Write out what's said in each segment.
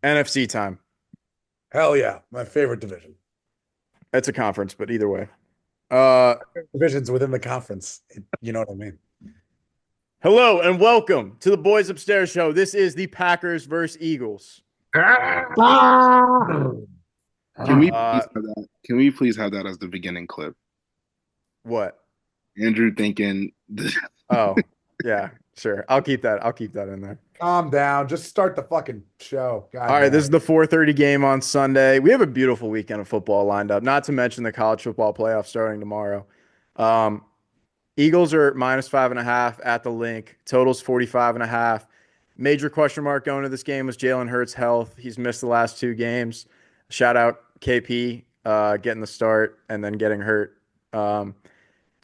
NFC time. Hell yeah, my favorite division. It's a conference, but either way. Uh, Divisions within the conference. You know what I mean? Hello and welcome to the Boys Upstairs show. This is the Packers versus Eagles. Ah! Can we Uh, please have that? Can we please have that as the beginning clip? what? Andrew thinking this. Oh, yeah, sure. I'll keep that in there. Calm down. Just start the fucking show. All God right, this damn. is the 4:30 game on Sunday. We have a beautiful weekend of football lined up, not to mention the college football playoff starting tomorrow. Um, Eagles are -5.5 at the link. Totals 45.5. Major question mark going to this game was Jalen Hurts' health. He's missed the last two games. Shout out KP getting the start and then getting hurt.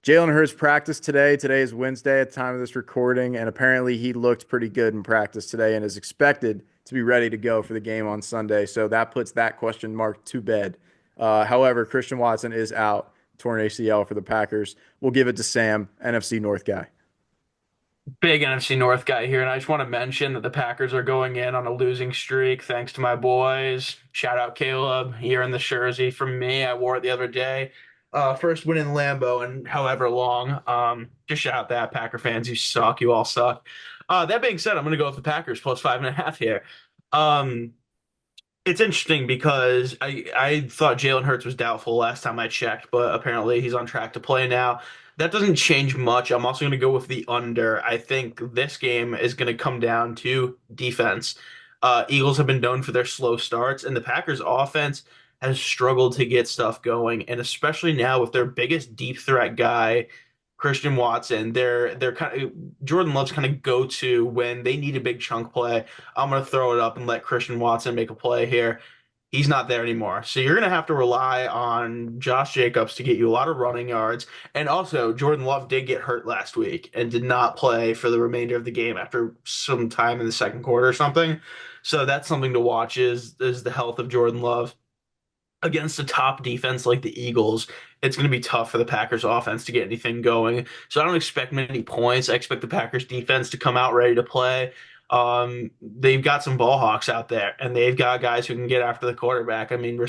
Jalen Hurts practiced today. Today is Wednesday at the time of this recording, and apparently he looked pretty good in practice today and is expected to be ready to go for the game on Sunday. So that puts that question mark to bed. However, Christian Watson is out, torn ACL for the Packers. We'll give it to Sam, NFC North guy. Big NFC North guy here, and I just want to mention that the Packers are going in on a losing streak thanks to my boys. Shout out Caleb here in the jersey from me. I wore it the other day. First win in Lambeau in however long. Just shout out that Packer fans. You suck. You all suck. That being said, I'm going to go with the Packers plus 5.5 here. Um, it's interesting because I thought Jalen Hurts was doubtful last time I checked, but apparently he's on track to play now. That doesn't change much. I'm also going to go with the under. I think this game is going to come down to defense. Eagles have been known for their slow starts, and the Packers' offense has struggled to get stuff going, and especially now with their biggest deep threat guy, Christian Watson, they're kind of Jordan Love's kind of go to when they need a big chunk play. I'm going to throw it up and let Christian Watson make a play here. He's not there anymore. So you're going to have to rely on Josh Jacobs to get you a lot of running yards. And also, Jordan Love did get hurt last week and did not play for the remainder of the game after some time in the second quarter or something. So that's something to watch is the health of Jordan Love against a top defense like the Eagles. It's going to be tough for the Packers offense to get anything going. So I don't expect many points. I expect the Packers defense to come out ready to play. They've got some ball hawks out there, and they've got guys who can get after the quarterback. I mean,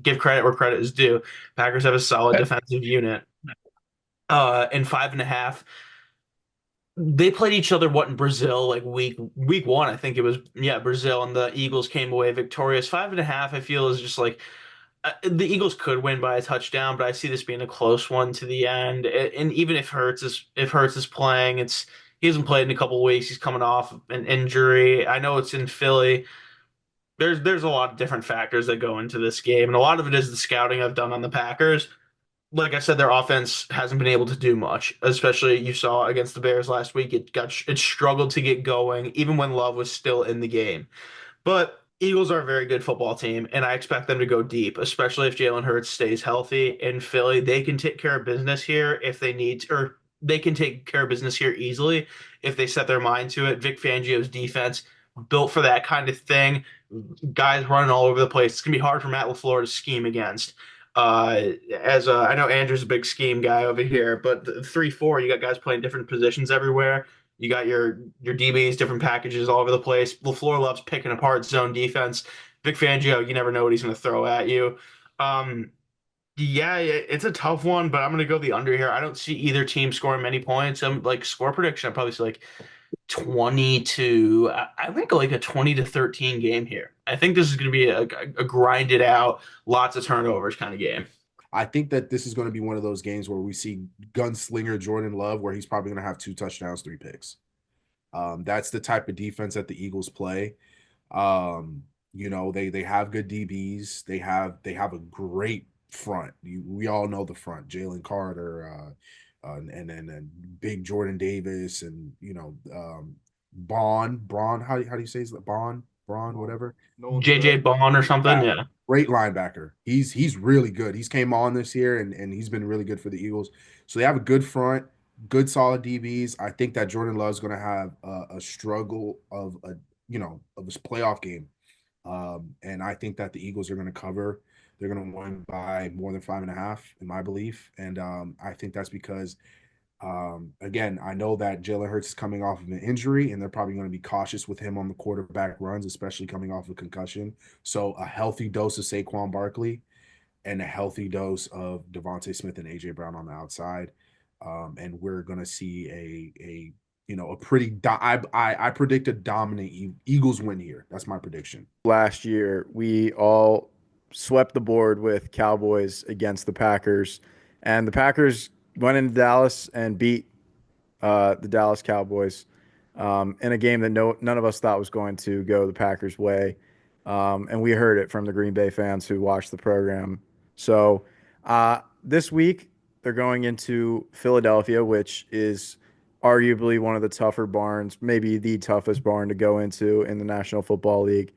give credit where credit is due. Packers have a solid defensive unit. And 5.5. They played each other what in Brazil like week one, I think it was, yeah, Brazil, and the Eagles came away victorious. 5.5, I feel, is just like the Eagles could win by a touchdown, but I see this being a close one to the end. And even if Hurts is playing, he hasn't played in a couple of weeks. He's coming off an injury. I know it's in Philly. There's a lot of different factors that go into this game, and a lot of it is the scouting I've done on the Packers. Like I said, their offense hasn't been able to do much, especially you saw against the Bears last week. It struggled to get going, even when Love was still in the game. But Eagles are a very good football team, and I expect them to go deep, especially if Jalen Hurts stays healthy in Philly. They can take care of business here if they need to, or they can take care of business here easily if they set their mind to it. Vic Fangio's defense built for that kind of thing. Guys running all over the place. It's gonna be hard for Matt LaFleur to scheme against. As I know Andrew's a big scheme guy over here, but the 3-4, you got guys playing different positions everywhere. You got your DBs, different packages all over the place. LaFleur loves picking apart zone defense. Vic Fangio, you never know what he's going to throw at you. Um, yeah, it's a tough one, but I'm going to go the under here. I don't see either team scoring many points. I'm like score prediction. I probably see like 20 to I think like a 20 to 13 game here. I think this is going to be a grinded out, lots of turnovers kind of game. I think that this is going to be one of those games where we see gunslinger Jordan Love, where he's probably going to have two touchdowns, three picks. That's the type of defense that the Eagles play. They have good DBs. They have a great front. We all know the front: Jalen Carter, and Big Jordan Davis, and Braun. How do you say it? Braun, whatever. JJ Bond or something, Yeah, yeah. great linebacker. He's really good. He's came on this year and he's been really good for the Eagles. So they have a good front, good solid DBs. I think that Jordan Love's going to have a struggle of his playoff game, and I think that the Eagles are going to cover. They're going to win by more than 5.5, in my belief, and I think that's because Again, I know that Jalen Hurts is coming off of an injury, and they're probably going to be cautious with him on the quarterback runs, especially coming off a concussion. So a healthy dose of Saquon Barkley and a healthy dose of Devontae Smith and AJ Brown on the outside, and we're going to see a a pretty. I predict a dominant Eagles win here. That's my prediction. Last year, we all swept the board with Cowboys against the Packers, and the Packers went into Dallas and beat the Dallas Cowboys in a game that none of us thought was going to go the Packers' way. And we heard it from the Green Bay fans who watched the program. So this week, they're going into Philadelphia, which is arguably one of the tougher barns, maybe the toughest barn to go into in the National Football League.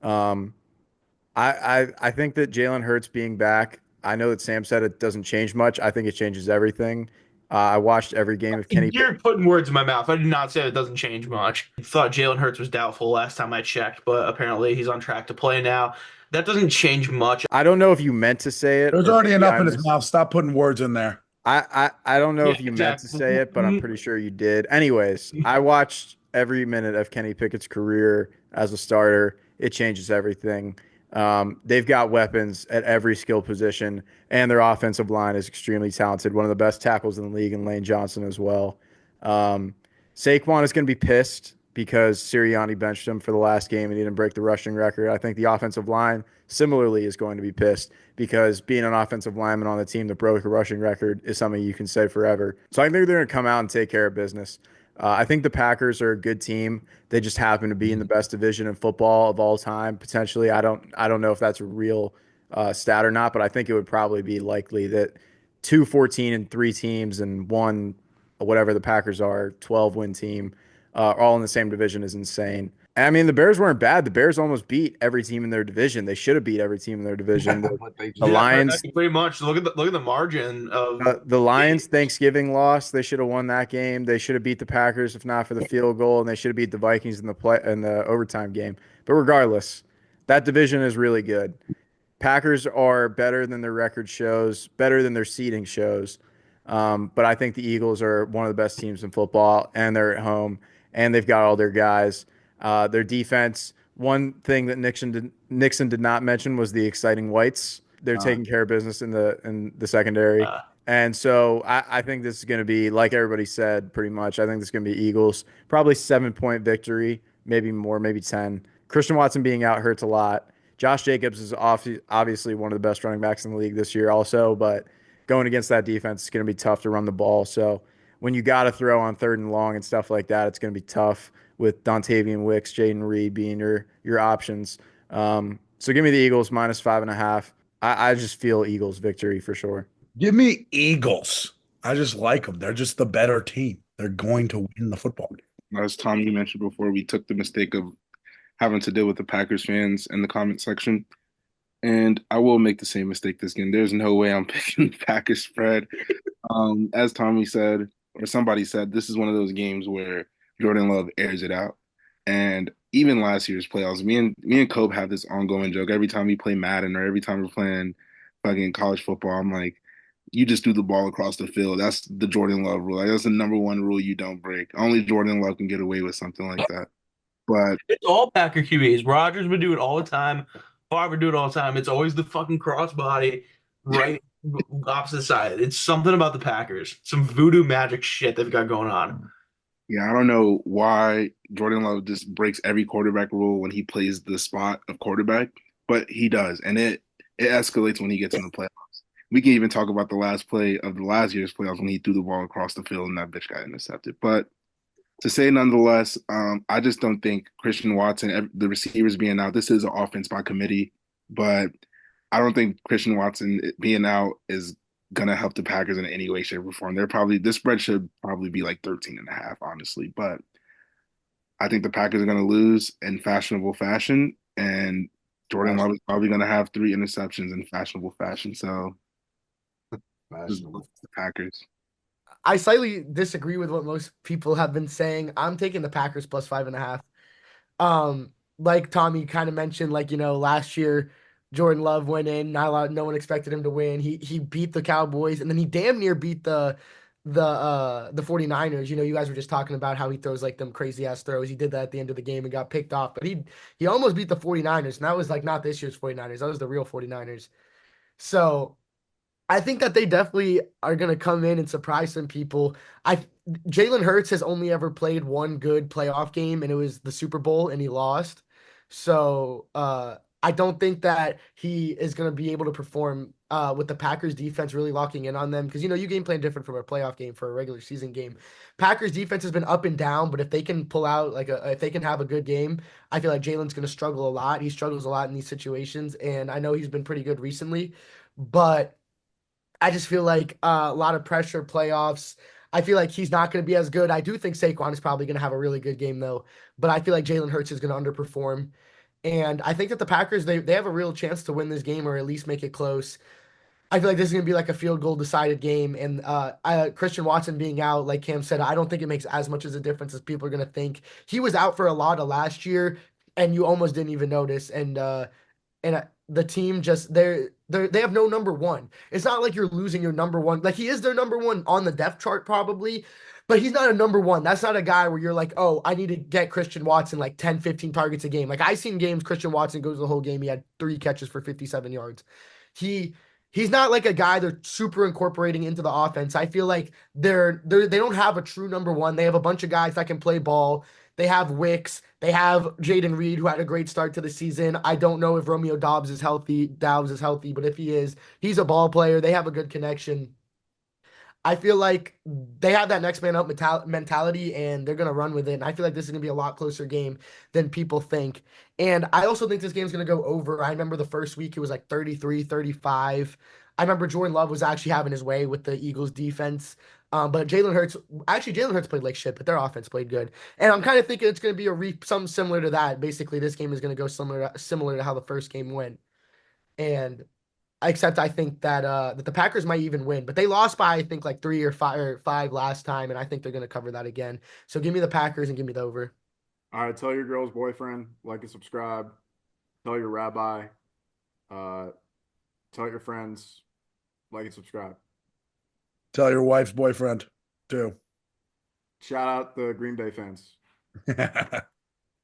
Um, I think that Jalen Hurts being back, I know that Sam said it doesn't change much. I think it changes everything. I watched every game of Kenny. You're putting words in my mouth. I did not say it doesn't change much. I thought Jalen Hurts was doubtful last time I checked, but apparently he's on track to play now. That doesn't change much. I don't know if you meant to say it. There's or already maybe enough I in his mis- mouth. Stop putting words in there. I don't know Yeah, if you meant to exactly. say it, but I'm pretty sure you did. Anyways, I watched every minute of Kenny Pickett's career as a starter. It changes everything. They've got weapons at every skill position, and their offensive line is extremely talented. One of the best tackles in the league, and Lane Johnson as well. Um, Saquon is going to be pissed because Sirianni benched him for the last game and he didn't break the rushing record. I think the offensive line similarly is going to be pissed because being an offensive lineman on the team that broke a rushing record is something you can say forever. So I think they're going to come out and take care of business. I think the Packers are a good team. They just happen to be in the best division in football of all time, potentially. I don't know if that's a real stat or not, but I think it would probably be likely that 2 14-3 teams and one, whatever the Packers are, 12-win team, all in the same division is insane. I mean, the Bears weren't bad. The Bears almost beat every team in their division. They should have beat every team in their division. But they The Lions, Pretty much. Look at the margin of the Lions Thanksgiving loss. They should have won that game. They should have beat the Packers if not for the field goal, and they should have beat the Vikings in the overtime game. But regardless, that division is really good. Packers are better than their record shows, better than their seeding shows. But I think the Eagles are one of the best teams in football, and they're at home, and they've got all their guys. Their defense. One thing that Nixon did not mention was the exciting whites. They're taking care of business in the secondary. And so I think this is going to be, like everybody said, pretty much. I think this is going to be Eagles. Probably 7-point victory, maybe more, maybe 10. Christian Watson being out hurts a lot. Josh Jacobs is obviously one of the best running backs in the league this year, also. But going against that defense, it's going to be tough to run the ball. So when you got to throw on 3rd and long and stuff like that, it's going to be tough with Dontavian Wicks, Jaden Reed being your options. So give me the Eagles -5.5. I just feel Eagles victory for sure. Give me Eagles. I just like them. They're just the better team. They're going to win the football game. As Tom, you mentioned before, we took the mistake of having to deal with the Packers fans in the comment section. And I will make the same mistake this game. There's no way I'm picking the Packers spread. As Tommy said, or somebody said, this is one of those games where Jordan Love airs it out. And even last year's playoffs, me and Cope have this ongoing joke. Every time we play Madden or every time we're playing fucking college football, I'm like, you just threw the ball across the field. That's the Jordan Love rule. Like, that's the number one rule you don't break. Only Jordan Love can get away with something like that. But it's all Packer QBs. Rodgers would do it all the time. Favre would do it all the time. It's always the fucking crossbody right opposite side. It's something about the Packers. Some voodoo magic shit they've got going on. yeah, I don't know why Jordan Love just breaks every quarterback rule when he plays the spot of quarterback, but he does, and it escalates when he gets in the playoffs. We can even talk about the last play of the last year's playoffs when he threw the ball across the field and that bitch got intercepted. But to say nonetheless, I just don't think Christian Watson, the receivers being out, this is an offense by committee, but I don't think Christian Watson being out is gonna help the Packers in any way, shape, or form. This spread should probably be like 13.5, honestly. But I think the Packers are gonna lose in fashionable fashion, and Jordan Love is probably gonna have 3 interceptions in fashionable fashion. So just look at the Packers. I slightly disagree with what most people have been saying. I'm taking the Packers +5.5. Like Tommy kind of mentioned, last year Jordan Love went in, no one expected him to win. He beat the Cowboys, and then he damn near beat the the 49ers. You guys were just talking about how he throws like them crazy ass throws. He did that at the end of the game and got picked off, but he almost beat the 49ers, and that was like not this year's 49ers. That was the real 49ers. So I think that they definitely are going to come in and surprise some people. I Jalen Hurts has only ever played one good playoff game, and it was the Super Bowl, and he lost. So I don't think that he is going to be able to perform with the Packers defense really locking in on them because you game plan different from a playoff game for a regular season game. Packers defense has been up and down, but if they can pull out if they can have a good game, I feel like Jalen's going to struggle a lot. He struggles a lot in these situations, and I know he's been pretty good recently, but I just feel like a lot of pressure playoffs. I feel like he's not going to be as good. I do think Saquon is probably going to have a really good game though, but I feel like Jalen Hurts is going to underperform. And I think that the Packers they have a real chance to win this game or at least make it close. I feel like this is going to be like a field goal decided game. And Christian Watson being out, like Cam said, I don't think it makes as much as a difference as people are going to think. He was out for a lot of last year, and you almost didn't even notice. And the team just they have no number one. It's not like you're losing your number one. Like he is their number one on the depth chart probably, but he's not a number one. That's not a guy where you're like, oh, I need to get Christian Watson like 10, 15 targets a game. Like I seen games Christian Watson goes the whole game. He had 3 catches for 57 yards. He he's not like a guy they're super incorporating into the offense. I feel like they don't have a true number one. They have a bunch of guys that can play ball. They have Wicks. They have Jaden Reed, who had a great start to the season. I don't know if Romeo Doubs is healthy, but if he is, he's a ball player. They have a good connection. I feel like they have that next man up mentality and they're going to run with it. And I feel like this is going to be a lot closer game than people think. And I also think this game's going to go over. I remember the first week it was like 33-35. I remember Jordan Love was actually having his way with the Eagles defense. But Jalen Hurts played like shit, but their offense played good. And I'm kind of thinking it's going to be something similar to that. Basically, this game is going to go similar to how the first game went. And except I think that the Packers might even win, but they lost by I think like 3 or 5 last time, and I think they're going to cover that again. So give me the Packers and give me the over. All right, tell your girl's boyfriend, like and subscribe. Tell your rabbi, tell your friends, like and subscribe. Tell your wife's boyfriend too. Shout out the Green Bay fans.